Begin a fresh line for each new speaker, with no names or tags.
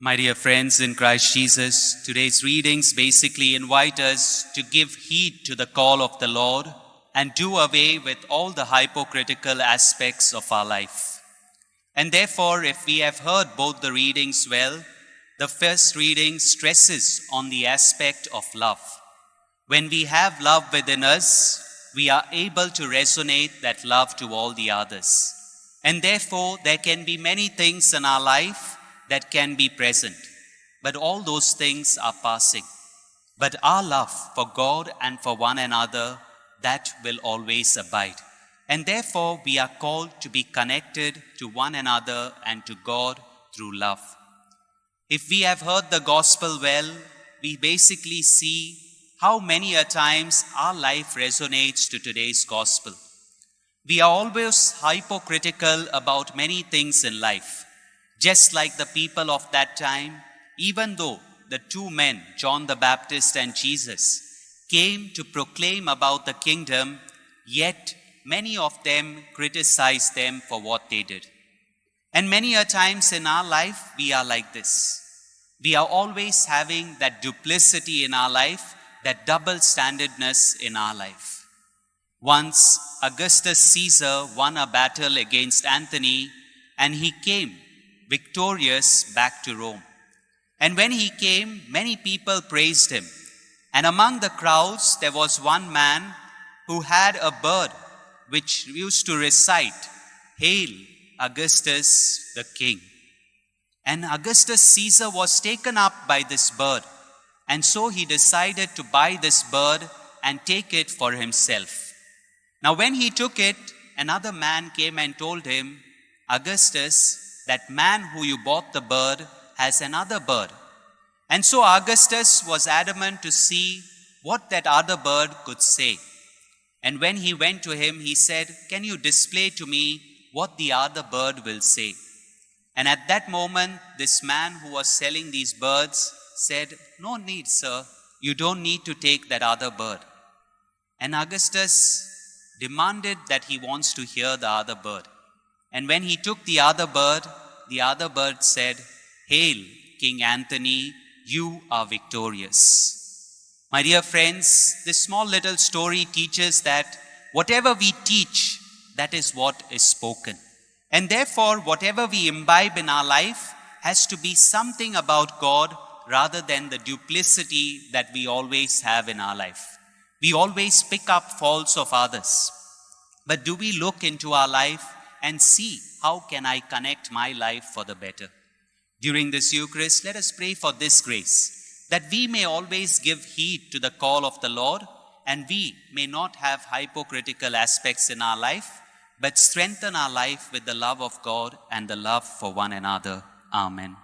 My dear friends in Christ Jesus, today's readings basically invite us to give heed to the call of the Lord and do away with all the hypocritical aspects of our life. And therefore, if we have heard both the readings well, the first reading stresses on the aspect of love. When we have love within us, we are able to resonate that love to all the others. And therefore, there can be many things in our life that can be present, but all those things are passing. But our love for God and for one another, that will always abide. And therefore, we are called to be connected to one another and to God through love. If we have heard the gospel well, we basically see how many a times our life resonates to today's gospel. We are always hypocritical about many things in life. Just like the people of that time, even though the two men, John the Baptist and Jesus, came to proclaim about the kingdom, yet many of them criticized them for what they did. And many a times in our life, we are like this. We are always having that duplicity in our life, that double-standardness in our life. Once, Augustus Caesar won a battle against Antony, and he came victorious back to Rome. And when he came, many people praised him. And among the crowds, there was one man who had a bird which used to recite, "Hail, Augustus the King." And Augustus Caesar was taken up by this bird. And so he decided to buy this bird and take it for himself. Now when he took it, another man came and told him, "Augustus, that man who you bought the bird has another bird." And so Augustus was adamant to see what that other bird could say. And when he went to him, he said, "Can you display to me what the other bird will say?" And at that moment, this man who was selling these birds said, "No need, sir. You don't need to take that other bird." And Augustus demanded that he wants to hear the other bird. And when he took the other bird said, "Hail, King Antony, you are victorious." My dear friends, this small little story teaches that whatever we teach, that is what is spoken. And therefore, whatever we imbibe in our life has to be something about God rather than the duplicity that we always have in our life. We always pick up faults of others. But do we look into our life and see how can I connect my life for the better? During this Eucharist, let us pray for this grace, that we may always give heed to the call of the Lord, and we may not have hypocritical aspects in our life, but strengthen our life with the love of God and the love for one another. Amen.